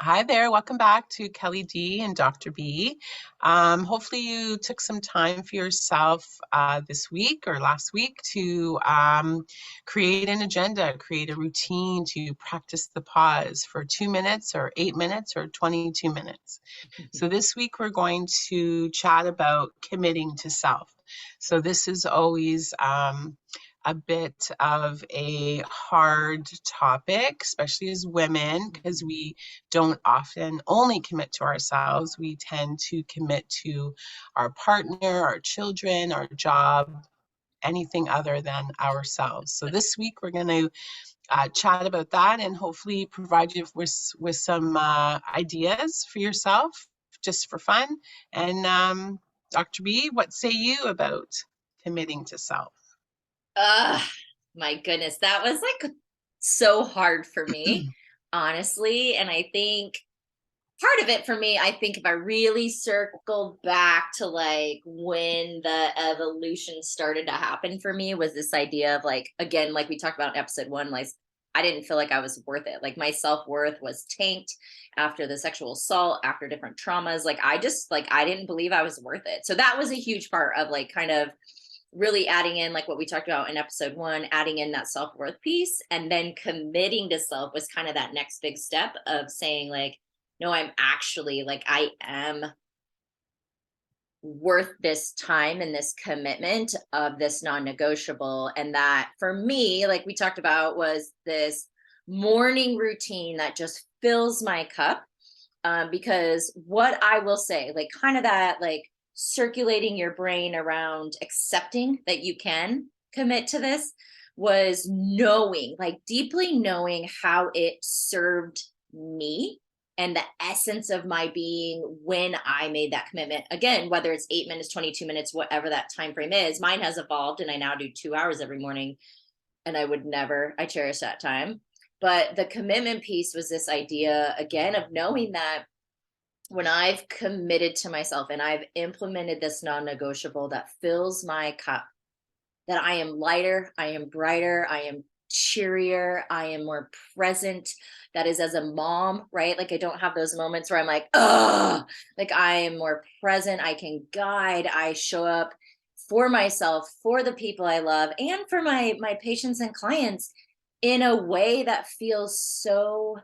Hi there, welcome back to Kelly D and Dr. B. Hopefully you took some time for yourself this week or last week to create an agenda, create a routine to practice the pause for 2 minutes or 8 minutes or 22 minutes. So this week we're going to chat about committing to self. So this is always a bit of a hard topic, especially as women, because we don't often only commit to ourselves. We tend to commit to our partner, our children, our job, anything other than ourselves. So this week we're going to chat about that and hopefully provide you with some ideas for yourself, just for fun. And Dr. B, what say you about committing to self? My goodness, that was like so hard for me, honestly. And I think part of it for me, I think if I really circled back to like when the evolution started to happen for me, was this idea of like, again, like we talked about in episode one, like I didn't feel like I was worth it. Like my self-worth was tanked after the sexual assault, after different traumas. Like I just like I didn't believe I was worth it. So that was a huge part of like kind of really adding in like what we talked about in episode one, adding in that self-worth piece, and then committing to self was kind of that next big step of saying like, no, I'm actually like I am worth this time and this commitment of this non-negotiable. And that for me, like we talked about, was this morning routine that just fills my cup. Because what I will say, like kind of that, like circulating your brain around accepting that you can commit to this, was knowing, like deeply knowing how it served me and the essence of my being when I made that commitment. Again, whether it's 8 minutes, 22 minutes, whatever that time frame is, mine has evolved and I now do 2 hours every morning. And I would never, I cherish that time. But the commitment piece was this idea again of knowing that when I've committed to myself and I've implemented this non-negotiable that fills my cup, that I am lighter, I am brighter, I am cheerier, I am more present. That is as a mom, right? Like I don't have those moments where I'm like, oh, like I am more present, I can guide, I show up for myself, for the people I love, and for my patients and clients in a way that feels so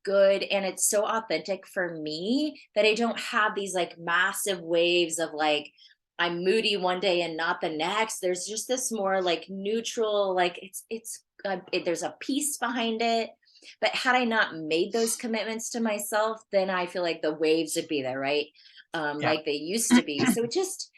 good, and it's so authentic for me that I don't have these like massive waves of like I'm moody one day and not the next. There's just this more like neutral, like there's a peace behind it. But had I not made those commitments to myself, then I feel like the waves would be there, right? Yeah. Like they used to be. So just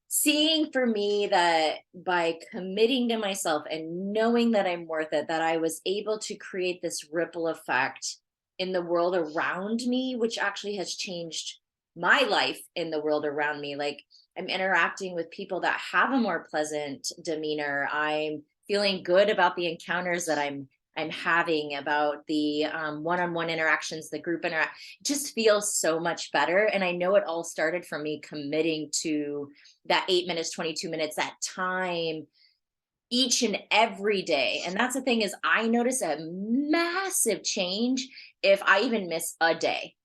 seeing for me that by committing to myself and knowing that I'm worth it, that I was able to create this ripple effect in the world around me, which actually has changed my life in the world around me. Like I'm interacting with people that have a more pleasant demeanor. I'm feeling good about the encounters that I'm having, about the one-on-one interactions, the group interact. It just feels so much better. And I know it all started from me committing to that 8 minutes, 22 minutes, that time each and every day. And that's the thing, is I notice a massive change if I even miss a day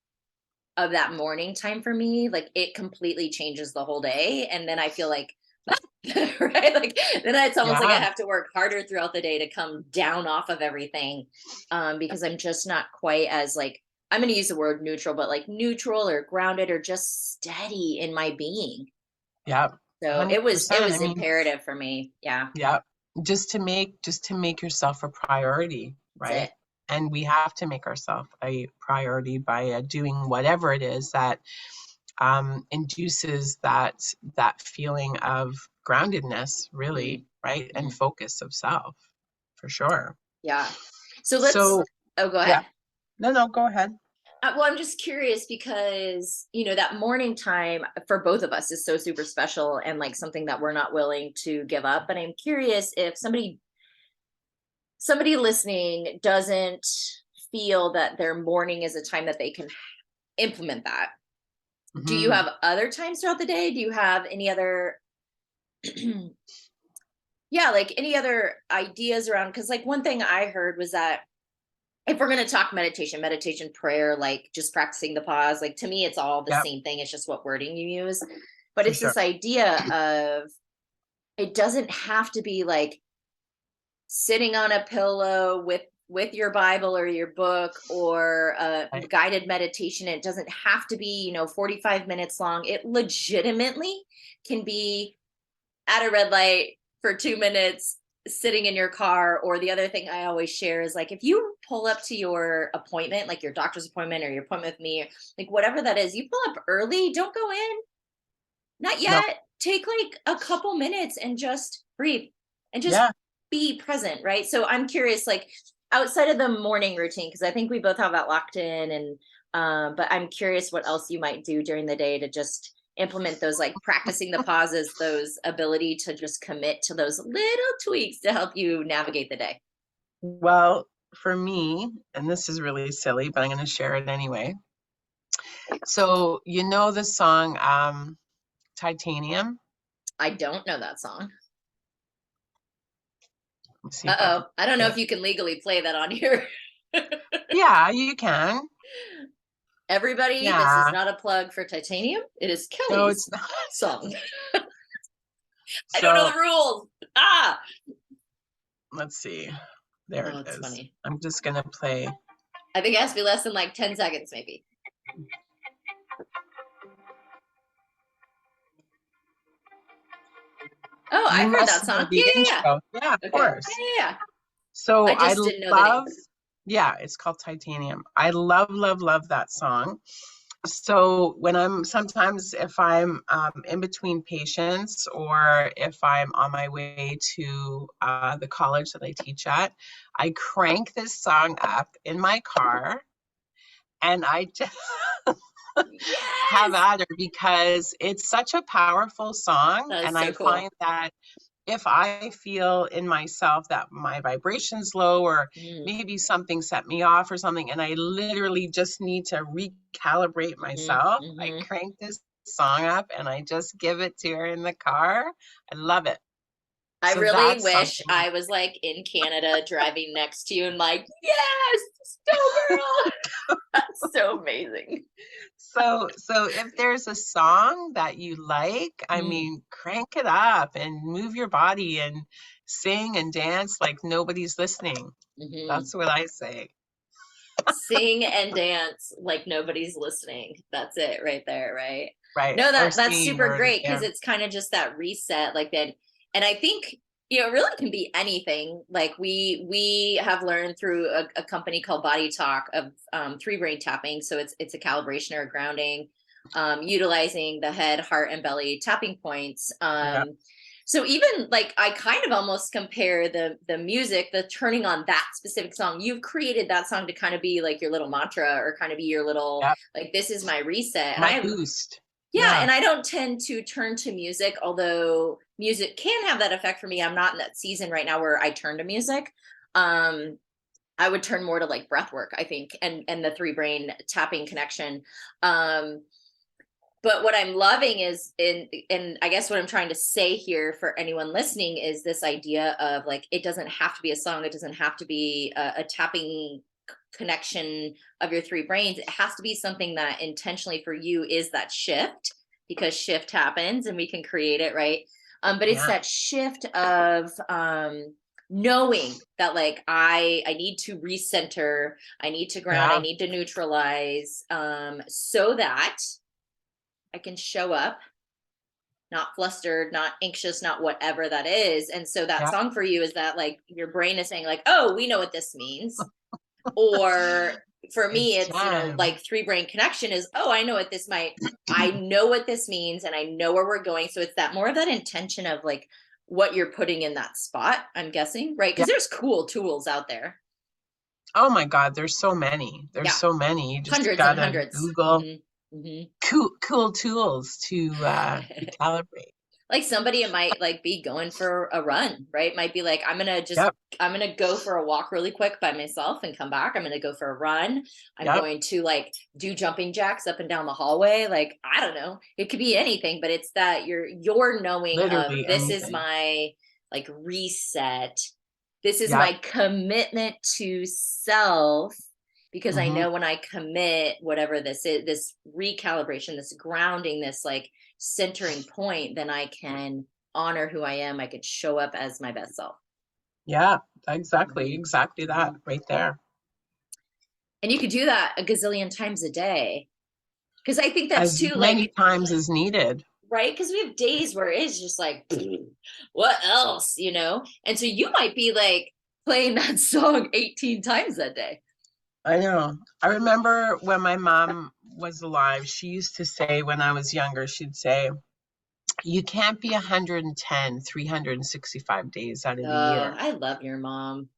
of that morning time for me. Like it completely changes the whole day. And then I feel like, right? Like then it's almost like I Yeah. have to work harder throughout the day to come down off of everything. Because I'm just not quite as like, I'm going to use the word neutral, but like neutral or grounded or just steady in my being. Yeah. So it 100%. I was mean, imperative for me. Yeah. yeah, just to make yourself a priority, That's right? And we have to make ourselves a priority by doing whatever it is that induces that feeling of groundedness, it. really, right? And Mhm. focus of self, for sure. Yeah. So let's, So, oh, go yeah. ahead. No, no, go ahead. Well, I'm just curious because, that morning time for both of us is so super special and like something that we're not willing to give up. But I'm curious if somebody listening doesn't feel that their morning is a time that they can implement that. Do you Hmm. have other times throughout the day? Do you have any other yeah, like any other ideas around, because like one thing I heard was that if we're going to talk meditation, prayer, like just practicing the pause, like to me, it's all the Yep, same thing. It's just what wording you use. But for it's sure. this idea of it doesn't have to be like sitting on a pillow with your Bible or your book or a Right. guided meditation. It doesn't have to be, 45 minutes long. It legitimately can be at a red light for 2 minutes sitting in your car. Or the other thing I always share is like, if you pull up to your appointment, like your doctor's appointment or your appointment with me, like whatever that is, you pull up early, don't go in, not No. yet. Take like a couple minutes and just breathe and just Yeah. be present, right? So I'm curious, like outside of the morning routine, because I think we both have that locked in, and but I'm curious what else you might do during the day to just implement those, like practicing the pauses, those ability to just commit to those little tweaks to help you navigate the day. Well, for me, and this is really silly, but I'm going to share it anyway. So, you know the song Titanium? I don't know that song. Let's see if I can Uh-oh. I don't know play it. if you can legally play that on here. Yeah, you can. Everybody, this is Yeah. not a plug for Titanium. It is No, it's Kelly's not. song. I don't know So the rules. Ah. let's see. There Oh, it it's is. funny. I'm just gonna play. I think it has to be less than like 10 seconds, maybe. Oh, You I've heard must that know song. the Yeah, yeah, intro. Yeah, of yeah. Okay. course. Yeah, yeah, yeah. So I I just didn't know the name love, of it. yeah, it's called Titanium. I love, love, love that song. So when sometimes if I'm in between patients or if I'm on my way to the college that I teach at, I crank this song up in my car and I just have Yes. at her because it's such a powerful song. That is And so I cool. find that if I feel in myself that my vibration's low or Mm, maybe something set me off or something, and I literally just need to recalibrate hmm myself, I hmm crank this song up and I just give it to her in the car. I love it. I So really that's wish something. I was like in Canada driving next to you and like, yes, go girl. That's so amazing. So if there's a song that you like, I Mm, mean, crank it up and move your body and sing and dance like nobody's listening. hmm That's what I say. Sing and dance like nobody's listening. That's it right there, right? Right. No, Or that's sing super or great because yeah. it's kind of just that reset, like that. And I think it really can be anything. Like we have learned through a company called Body Talk of three brain tapping. So it's a calibration or a grounding, utilizing the head, heart, and belly tapping points. Yeah. So even like I kind of almost compare the music, the turning on that specific song. You've created that song to kind of be like your little mantra or kind of be your little, Yeah. like, this is my reset. And I My have, boost. yeah, Yeah. and I don't tend to turn to music, although music can have that effect for me. I'm not in that season right now where I turn to music. Um, I would turn more to like breath work, I think, and the three brain tapping connection. Um, but what I'm loving is and I guess what I'm trying to say here for anyone listening is this idea of like, it doesn't have to be a song, it doesn't have to be a tapping connection of your three brains. It has to be something that intentionally for you is that shift, because shift happens and we can create it, right? But it's Yeah. that shift of knowing that like I need to recenter, I need to ground, I Yeah. need to neutralize, so that I can show up not flustered, not anxious, not whatever that is. And so that Yeah. song for you is that like your brain is saying like, oh, we know what this means. Or for me, It's it's, time. like three brain connection is, oh, I know what this means and I know where we're going. So it's that more of that intention of like what you're putting in that spot, I'm guessing, right? Yeah. Because there's cool tools out there. Oh my God, there's so many. There's Yeah. so many. You just Hundreds and gotta hundreds. Google cool tools to recalibrate. Like somebody, it might like be going for a run, right? Might be like, Yep. I'm gonna go for a walk really quick by myself and come back. I'm gonna go for a run. I'm Yep. going to like do jumping jacks up and down the hallway. Like, I don't know, it could be anything, but it's that you're knowing of Literally this is anything. my like reset This is Yep. my commitment to self, because I Hmm. know when I commit, whatever this is, this recalibration, this grounding, this like centering point, then I can honor who I am. I could show up as my best self. Yeah, exactly. Mhm. Exactly that right there. And you could do that a gazillion times a day. Because I think that's As too, many like, times as needed. right? Because we have days where it's just like, what else, you know? And so you might be like playing that song 18 times that day. I know. I remember when my mom was alive, she used to say when I was younger, she'd say, you can't be 110, 365 days out of the Oh, year. I love your mom.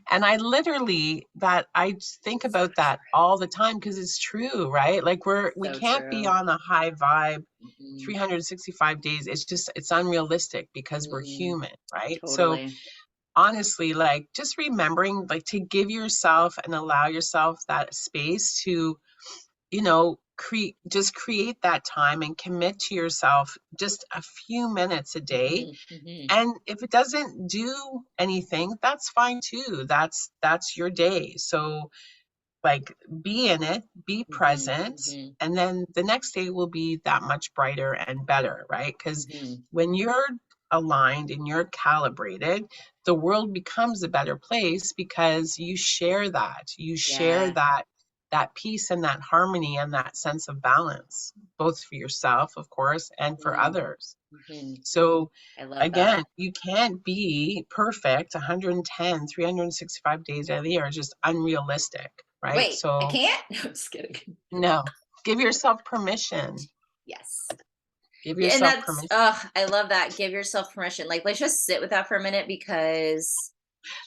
And I literally that I think about that all the time because it's true, right? Like we So can't be true. on a high vibe Mhm. 365 days. It's unrealistic because we're Mhm. human, right? So Totally. honestly, like just remembering like to give yourself and allow yourself that space to, create that time and commit to yourself just a few minutes a day. Mhm. Mhm. And if it doesn't do anything, that's fine too. That's your day. So like be in it, be Mhm. present, Mhm. and then the next day will be that much brighter and better, right? Because Mhm. when you're aligned and you're calibrated, the world becomes a better place because you share that. You share Yeah. that peace and that harmony and that sense of balance, both for yourself, of course, and for Mhm. others. Mhm. So I love that. again, you can't be perfect 110, 365 days out of the year. It's just unrealistic, right? Wait, I So can't? No, I'm just kidding. no, give yourself permission. Yes. Give Yeah, and yourself that's permission. I love that. Give yourself permission. Like, let's just sit with that for a minute, because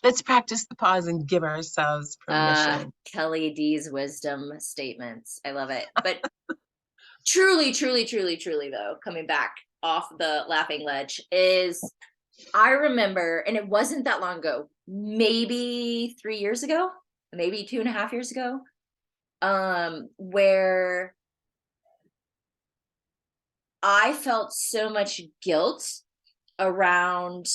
Let's practice the pause and give ourselves permission. Kelly D's wisdom statements. I love it. But truly, truly, truly, truly, though, coming back off the laughing ledge, is I remember, and it wasn't that long ago, maybe 3 years ago, maybe 2.5 years ago, where I felt so much guilt around,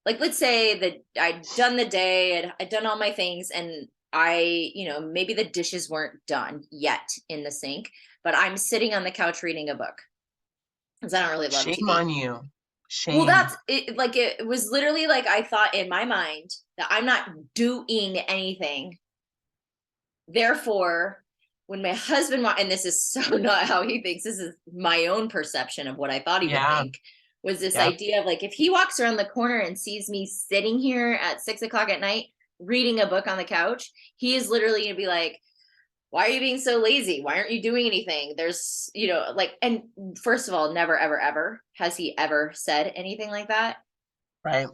like, let's say that I'd done the day and I'd done all my things, and maybe the dishes weren't done yet in the sink, but I'm sitting on the couch reading a book because I don't really love Shame TV. on you. Well, Shame. that's it. Like, it was literally like I thought in my mind that I'm not doing anything. Therefore, when my husband, and this is so not how he thinks, this is my own perception of what I thought he would Yeah. think, was this Yep. idea of like, if he walks around the corner and sees me sitting here at 6 o'clock at night reading a book on the couch, he is literally going to be like, why are you being so lazy? Why aren't you doing anything? There's, like, and first of all, never, ever, ever has he ever said anything like that. Right.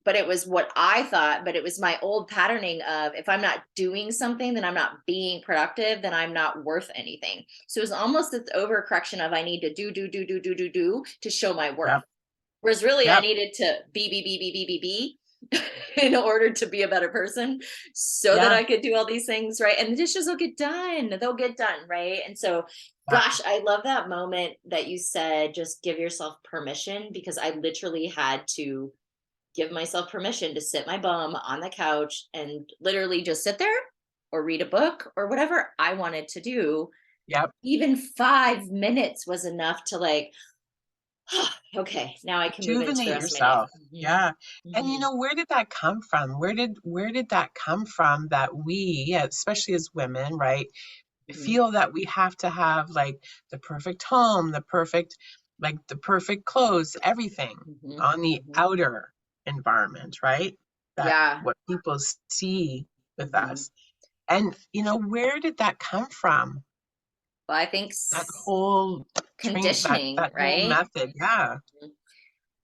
But it was what I thought, but it was my old patterning of, if I'm not doing something, then I'm not being productive, then I'm not worth anything. So it was almost this overcorrection of, I need to do to show my worth. Yep. Whereas really I Yep. needed to be in order to be a better person, so that Yeah. I could do all these things, right? And the dishes will get done. They'll get done, right? And so, Yeah. gosh, I love that moment that you said, just give yourself permission, because I literally had to give myself permission to sit my bum on the couch and literally just sit there or read a book or whatever I wanted to do. Yep. Even 5 minutes was enough to like, okay, now I can move into the Rejuvenate rest of my day. yourself. Yeah. And Mhm. where did that come from? Where did that come from that we, especially as women, right, Mhm. feel that we have to have like the perfect home, the perfect clothes, everything Mhm. on the Mhm. outer environment, right? That Yeah. what people see with Mhm. us. And where did that come from? Well, I think That whole train that conditioning, that whole right? method, yeah,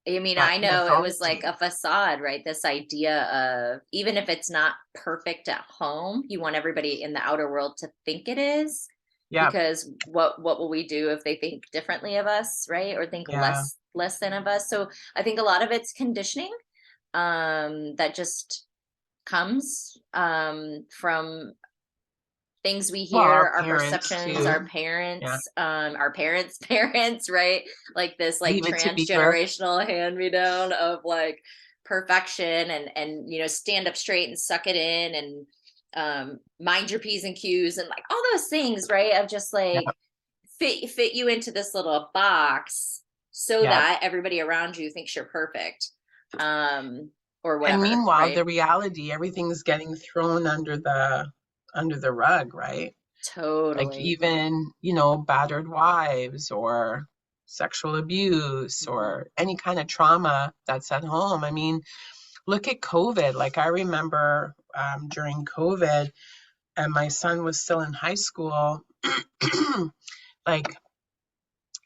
I mean, that I know it was like methodology. a facade, right? This idea of, even if it's not perfect at home, you want everybody in the outer world to think it is, Yeah, because what will we do if they think differently of us, right? Or think yeah. less than of us. So I think a lot of it's conditioning, that just comes from things we Well, hear, our our parents perceptions, too. Yeah. our parents parents, right? Like this, like, Leave it to Beaver. transgenerational hand me down of like perfection and stand up straight and suck it in and mind your P's and Q's and like all those things, right? Of just Yeah. like fit you into this little box so Yeah. that everybody around you thinks you're perfect. Or And whatever, meanwhile, right? the reality, everything's getting thrown under the rug, right? Like Totally. even, battered wives or sexual abuse Hmm. or any kind of trauma that's at home. I mean, look at COVID. Like I remember during COVID, and my son was still in high school, like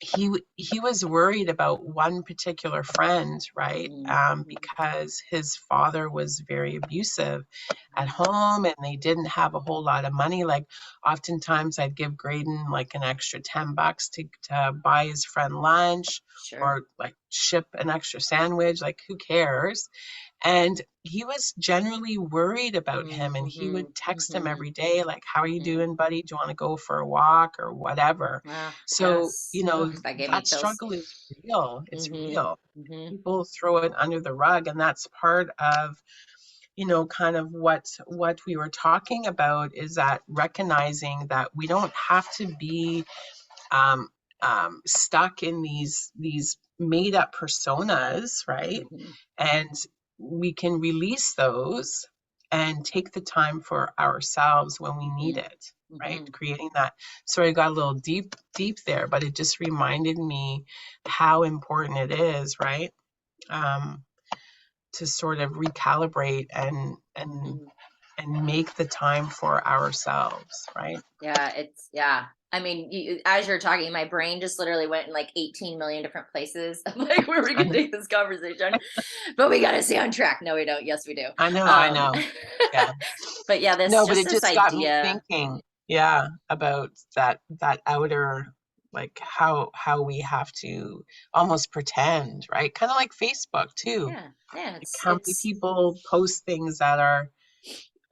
he was worried about one particular friend, right? Hmm. Because his father was very abusive at Hmm. home and they didn't have a whole lot of money. Like oftentimes I'd give Graydon like an extra $10 to buy his friend lunch Sure. or like ship an extra sandwich. Like who cares? And he was generally worried about him and he Hmm. would text him Hmm. every day, like, how are you Hmm. doing, buddy? Do you want to go for a walk or whatever? Ah, So, yes. Ugh, that gave me that chills. struggle is real. It's Hmm. real. Hmm. People throw it under the rug, and that's part of, kind of what we were talking about is that recognizing that we don't have to be um, stuck in these made up personas, right? Hmm. And we can release those and take the time for ourselves when we need Hmm. it, right? Hmm. Creating that. Sorry, I got a little deep there, but it just reminded me how important it is, right? Um, to sort of recalibrate Hmm. and make the time for ourselves, right? Yeah, yeah. I mean, as you're talking, my brain just literally went in like 18 million different places. I'm like, where we I can know, take this conversation, but we got to stay on track. No, we don't. Yes, we do. I know, I Um, know. Yeah. but yeah, No, but just it this just got me idea. thinking, yeah, about that outer, like how we have to almost pretend, right? Kind of like Facebook too. Yeah, yeah. Like how many people post things that are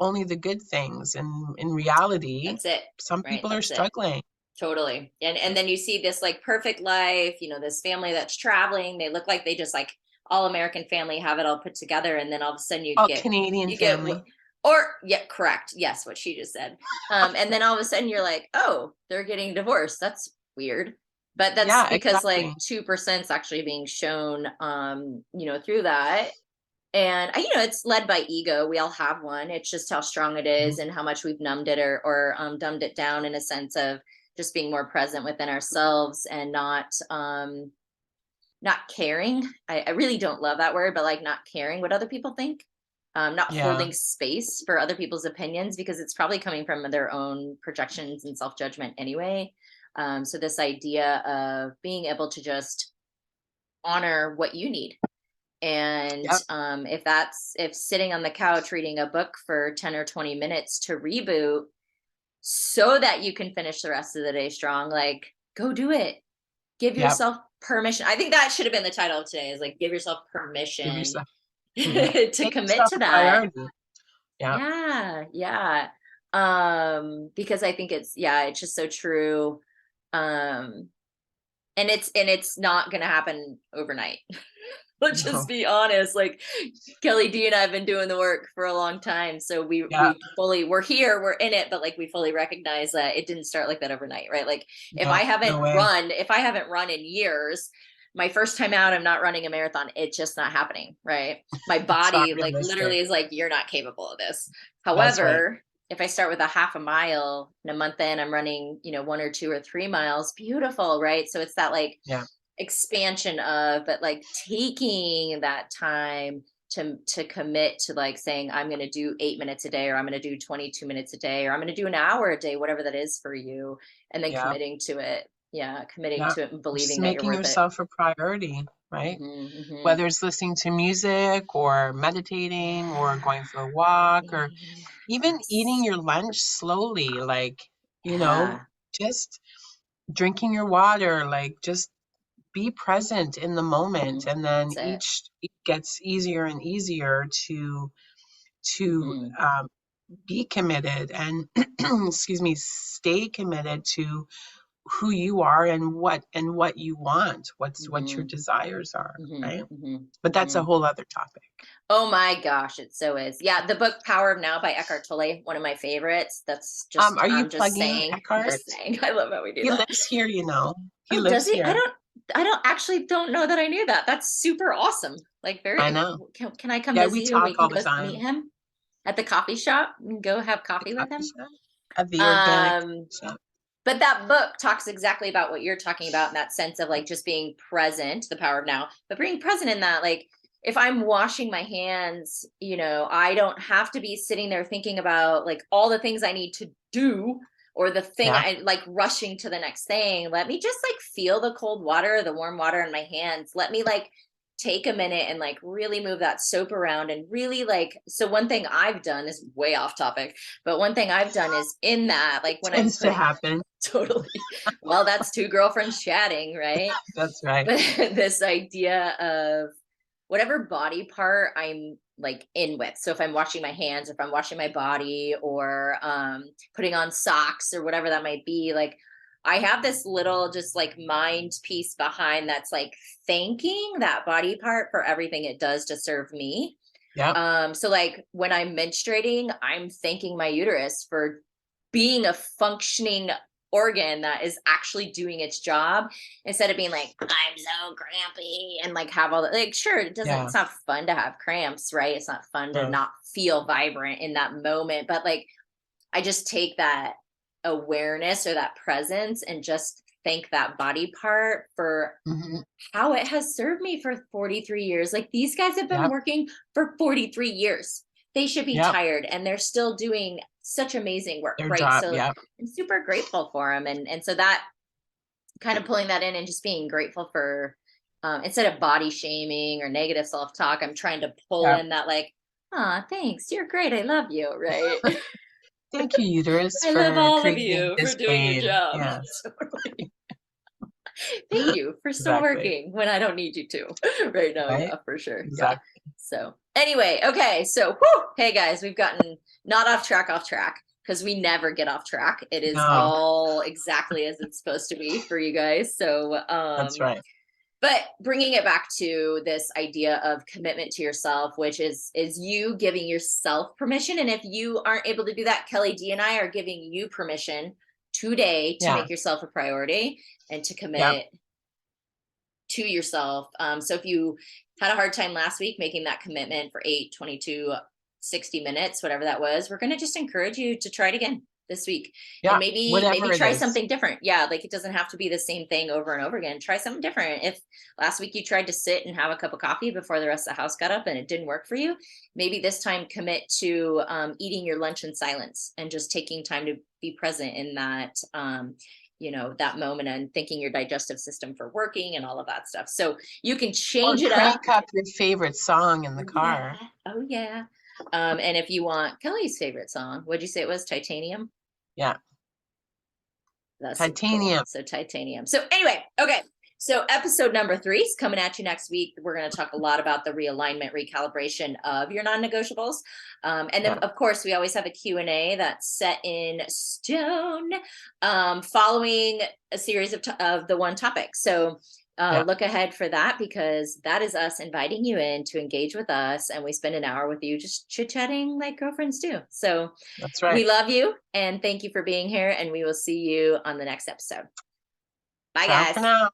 only the good things, and in reality, That's it, some right? people are That's it. struggling. Totally. And then you see this like perfect life, this family that's traveling. They look like they just like all American family have it all put together. And then all of a sudden Oh, Canadian you get, family. or yeah, correct. Yes, what she just said. And then all of a sudden you're like, oh, they're getting divorced. That's weird. But that's Yeah, because like exactly. 2% is actually being shown, through that. And it's led by ego. We all have one. It's just how strong it Mhm. is and how much we've numbed it or dumbed it down in a sense of just being more present within ourselves and not caring. I really don't love that word, but like not caring what other people think. Not Yeah. holding space for other people's opinions because it's probably coming from their own projections and self-judgment anyway. So this idea of being able to just honor what you need, and Yep. if sitting on the couch reading a book for 10 or 20 minutes to reboot so that you can finish the rest of the day strong, like go do it. Give Yep. yourself permission. I think that should have been the title of today, is like give yourself Give permission yourself. Mhm. to Make commit yourself to a that. priority. Yeah. Yeah, yeah. Because I think it's just so true. Um, and it's not gonna happen overnight. Let's just No. be honest. Like Kelly D and I have been doing the work for a long time. So Yeah. we're here, we're in it, but like we fully recognize that it didn't start like that overnight, right? Like No. No way. if I haven't run in years, my first time out, I'm not running a marathon. It's just not happening, right? My It's not body like realistic. literally is like, you're not capable of this. That's right. However, if I start with a half a mile and a month in, I'm running, 1 or 2 or 3 miles, beautiful, right? So it's that like Yeah. expansion of, but like taking that time to commit to like saying I'm going to do 8 minutes a day, or I'm going to do 22 minutes a day, or I'm going to do an hour a day, whatever that is for you, and then Yeah. committing to it. Yeah, committing Yeah. to it and Just believing that you're making worth it. yourself a priority, right? Hmm. Hmm. Whether it's listening to music or meditating or going for a walk or even eating Yes. your lunch slowly, like, you know, Yeah, just drinking your water, like just be present in the moment. And then that's it. it gets easier and easier to Hmm. be committed and excuse me, stay committed to who you are and what you want, what your Mm-hmm. desires are, Mm-hmm. right? Mm-hmm. But that's a Mm-hmm. whole other topic. Oh my gosh, it so is. Yeah, the book Power of Now by Eckhart Tolle, one of my favorites. That's just, Are you I'm just plugging saying, I'm Eckhart? just saying. I love how we do He that. lives here, you know. He Oh, does lives he? here. I don't actually don't know that I knew that. That's super awesome. Like I very, know. can I come Yeah, visit we you and we talk can all the go meet time. him at the coffee shop and go have The coffee with coffee him? shop, at the organic Um, shop. but that book talks exactly about what you're talking about in that sense of like just being present, the power of now, but being present in that, like if I'm washing my hands, I don't have to be sitting there thinking about like all the things I need to do or the thing Yeah, I like rushing to the next thing. Let me just like feel the cold water, the warm water in my hands. Let me like take a minute and like really move that soap around and really like, so one thing I've done is way off topic, but one thing I've done is in that, like when I'm tends to putting happen. totally, well, that's two girlfriends chatting, right? That's right. But this idea of whatever body part I'm like in with. So if I'm washing my hands, if I'm washing my body or putting on socks or whatever that might be, like I have this little just like mind piece behind that's like thanking that body part for everything it does to serve me. Yep. So like when I'm menstruating, I'm thanking my uterus for being a functioning organ that is actually doing its job instead of being like, I'm so crampy and like have all the like, sure, Yeah. it's not fun to have cramps, right? It's not fun to Sure. not feel vibrant in that moment. But like I just take that awareness or that presence and just thank that body part for Hmm. how it has served me for 43 years. Like these guys have been Yep. working for 43 years. They should be Yep. tired and they're still doing such amazing work, Their right? job. So Yep. I'm super grateful for them. And so that kind of pulling that in and just being grateful for instead of body shaming or negative self-talk, I'm trying to pull Yep. in that like, ah, thanks, you're great. I love you, right? Thank you, uterus, I love for all of creating you for this doing your pain. job. Yes. Totally. Thank you for still Exactly. working when I don't need you to right now. Right? Yeah, for sure. Yeah. Exactly. So anyway, okay. So whew, hey guys, we've gotten not off track because we never get off track. It is No, all exactly as it's supposed to be for you guys. So that's right. but bringing it back to this idea of commitment to yourself, which is you giving yourself permission. And if you aren't able to do that, Kelly D and I are giving you permission today to Yeah. make yourself a priority and to Yep. commit to yourself. So if you had a hard time last week making that commitment for 8, 22, 60 minutes, whatever that was, we're going to just encourage you to try it again this week and Yeah. maybe Whatever it try is. something different. Yeah, like it doesn't have to be the same thing over and over again. Try something different. If last week you tried to sit and have a cup of coffee before the rest of the house got up and it didn't work for you, maybe this time commit to eating your lunch in silence and just taking time to be present in that that moment and thinking your digestive system for working and all of that stuff. So you can Or change it up. crank up your favorite song in the Oh yeah. car. Oh yeah. And if you want Kelly's favorite song, what'd you say it was? Titanium? Yeah. That's super cool. Titanium. So titanium. So anyway, okay. So episode number 3 is coming at you next week. We're going to talk a lot about the realignment, recalibration of your non-negotiables. And then Yeah. of course, we always have a Q&A that's set in stone following a series of the one topic. So Yeah. look ahead for that because that is us inviting you in to engage with us. And we spend an hour with you just chit-chatting like girlfriends do. So That's we right. love you and thank you for being here. And we will see you on the next episode. Bye, Ciao for guys. now.